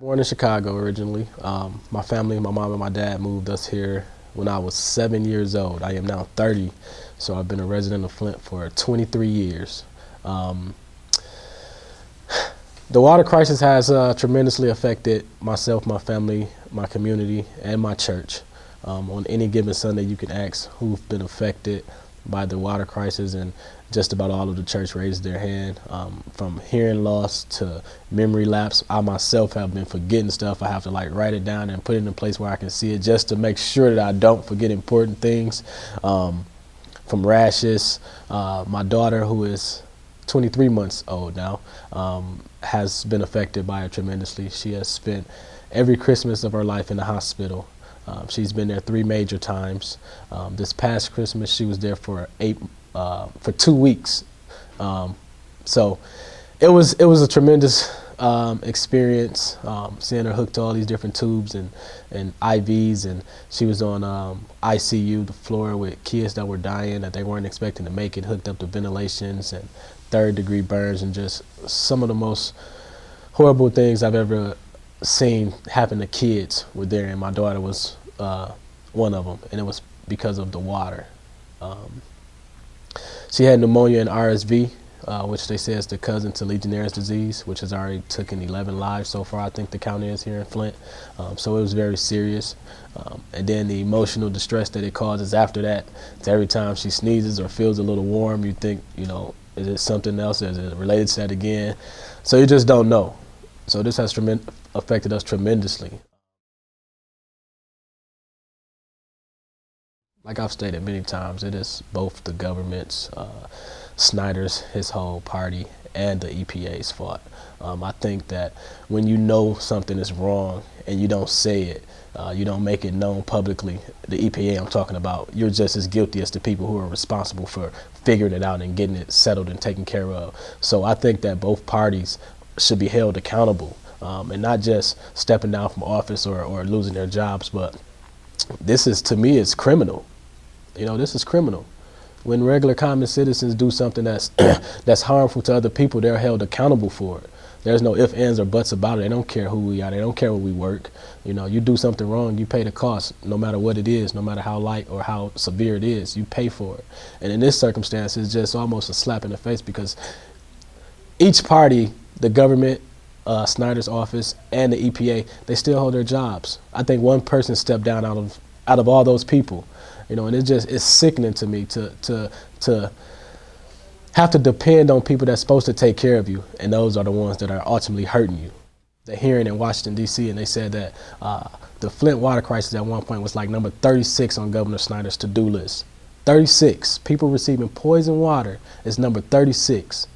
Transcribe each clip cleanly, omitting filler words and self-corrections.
Born in Chicago originally. My family, my mom and my dad moved us here when I was 7 years old. I am now 30, so I've been a resident of Flint for 23 years. The water crisis has tremendously affected myself, my family, my community, and my church. On any given Sunday, you can ask who've been affected by the water crisis, and just about all of the church raised their hand. From hearing loss to memory lapse, I myself have been forgetting stuff. I have to write it down and put it in a place where I can see it, just to make sure that I don't forget important things. From rashes, my daughter, who is 23 months old now, has been affected by it tremendously. She has spent every Christmas of her life in the hospital. She's been there 3 major times. This past Christmas, she was there for 2 weeks. So it was a tremendous experience, seeing her hooked to all these different tubes and IVs, and she was on ICU, the floor, with kids that were dying that they weren't expecting to make it, hooked up to ventilations and 3rd-degree burns, and just some of the most horrible things I've ever seen happen to kids were there, and my daughter was one of them, and it was because of the water. She had pneumonia and RSV, which they say is the cousin to Legionnaire's disease, which has already taken 11 lives so far, I think the count is here in Flint. So it was very serious. And then the emotional distress that it causes after that. It's every time she sneezes or feels a little warm, you think, is it something else? Is it related to that again? So you just don't know. So this has affected us tremendously. Like I've stated many times, it is both the government's, Snyder's, his whole party, and the EPA's fault. I think that when you know something is wrong and you don't say it, you don't make it known publicly, the EPA I'm talking about, you're just as guilty as the people who are responsible for figuring it out and getting it settled and taken care of. So I think that both parties should be held accountable, and not just stepping down from office or losing their jobs, but this is, to me, it's criminal. This is criminal. When regular common citizens do something that's that's harmful to other people, they're held accountable for it. There's no ifs, ands, or buts about it. They don't care who we are. They don't care where we work. You do something wrong, you pay the cost, no matter what it is, no matter how light or how severe it is, you pay for it. And in this circumstance, it's just almost a slap in the face, because each party, the government, Snyder's office, and the EPA, they still hold their jobs. I think one person stepped down out of all those people. And it's sickening to me to have to depend on people that's supposed to take care of you, and those are the ones that are ultimately hurting you. The hearing in Washington, D.C., and they said that the Flint water crisis at one point was number 36 on Governor Snyder's to-do list. 36. People receiving poison water is number 36.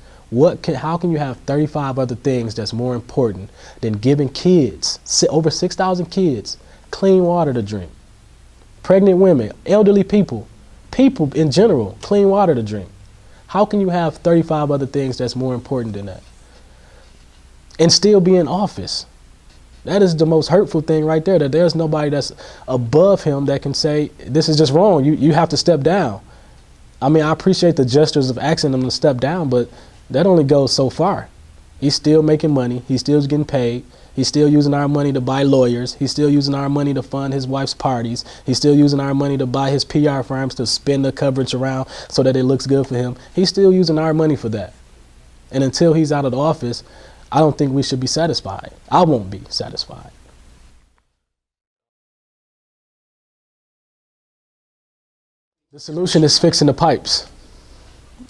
How can you have 35 other things that's more important than giving kids, over 6,000 kids, clean water to drink? Pregnant women, elderly people in general, clean water to drink. How can you have 35 other things that's more important than that and still be in office? That is the most hurtful thing right there, that there's nobody that's above him that can say, this is just wrong, you have to step down. I mean, I appreciate the gestures of asking him to step down, but that only goes so far. He's still making money, he's still getting paid. He's still using our money to buy lawyers. He's still using our money to fund his wife's parties. He's still using our money to buy his PR firms to spin the coverage around so that it looks good for him. He's still using our money for that. And until he's out of the office, I don't think we should be satisfied. I won't be satisfied. The solution is fixing the pipes.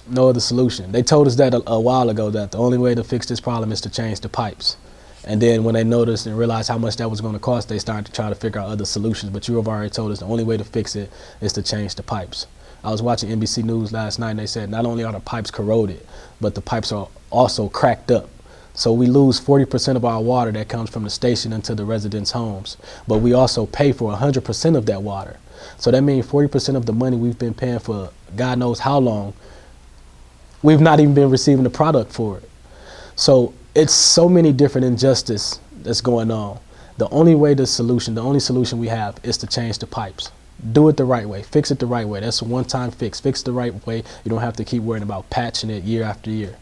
No other solution. They told us that a while ago, that the only way to fix this problem is to change the pipes. And then when they noticed and realized how much that was going to cost, they started to try to figure out other solutions. But you have already told us the only way to fix it is to change the pipes. I was watching NBC News last night, and they said not only are the pipes corroded, but the pipes are also cracked up. So we lose 40% of our water that comes from the station into the residents' homes. But we also pay for 100% of that water. So that means 40% of the money we've been paying for God knows how long, we've not even been receiving the product for it. So it's so many different injustice that's going on. The only solution we have is to change the pipes. Do it the right way. Fix it the right way. That's a one-time fix. Fix it the right way. You don't have to keep worrying about patching it year after year.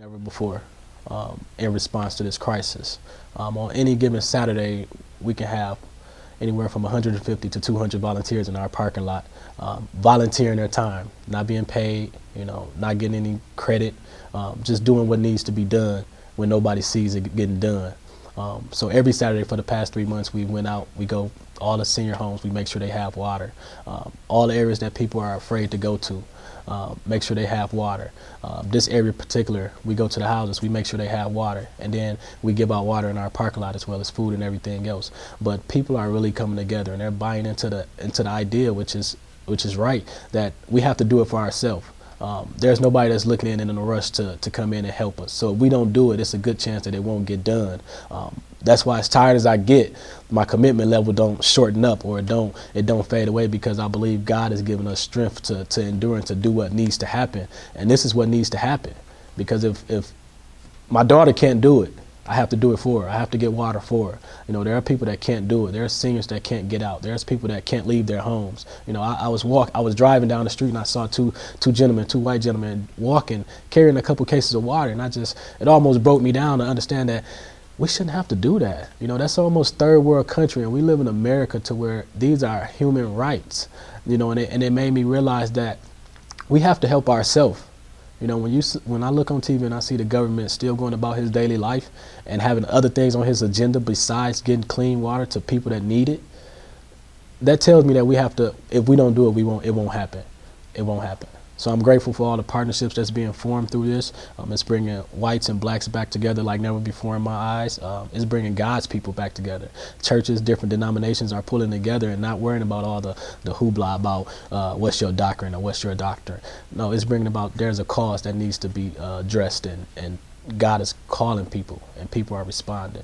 ever before in response to this crisis. On any given Saturday, we can have anywhere from 150 to 200 volunteers in our parking lot, volunteering their time, not being paid, not getting any credit, just doing what needs to be done when nobody sees it getting done. So every Saturday for the past 3 months, we went out, we go all the senior homes, we make sure they have water. All the areas that people are afraid to go to, make sure they have water. This area in particular, we go to the houses, we make sure they have water, and then we give out water in our parking lot as well as food and everything else. But people are really coming together, and they're buying into the idea, which is right, that we have to do it for ourselves. There's nobody that's looking in a rush to come in and help us. So if we don't do it, it's a good chance that it won't get done. That's why as tired as I get, my commitment level don't shorten up, or it don't fade away, because I believe God has given us strength to endure and to do what needs to happen. And this is what needs to happen, because if my daughter can't do it, I have to do it for her. I have to get water for her. There are people that can't do it. There are seniors that can't get out. There's people that can't leave their homes. I was driving down the street and I saw two white gentlemen walking, carrying a couple cases of water, and it almost broke me down to understand that we shouldn't have to do that. That's almost third world country, and we live in America to where these are human rights. And it made me realize that we have to help ourselves. When I look on TV and I see the government still going about his daily life and having other things on his agenda besides getting clean water to people that need it, that tells me that we have to. If we don't do it, it won't happen. It won't happen. So I'm grateful for all the partnerships that's being formed through this. It's bringing whites and blacks back together like never before in my eyes. It's bringing God's people back together. Churches, different denominations are pulling together and not worrying about all the hoopla about what's your doctrine or what's your doctrine. No, it's bringing about there's a cause that needs to be addressed, and God is calling people, and people are responding.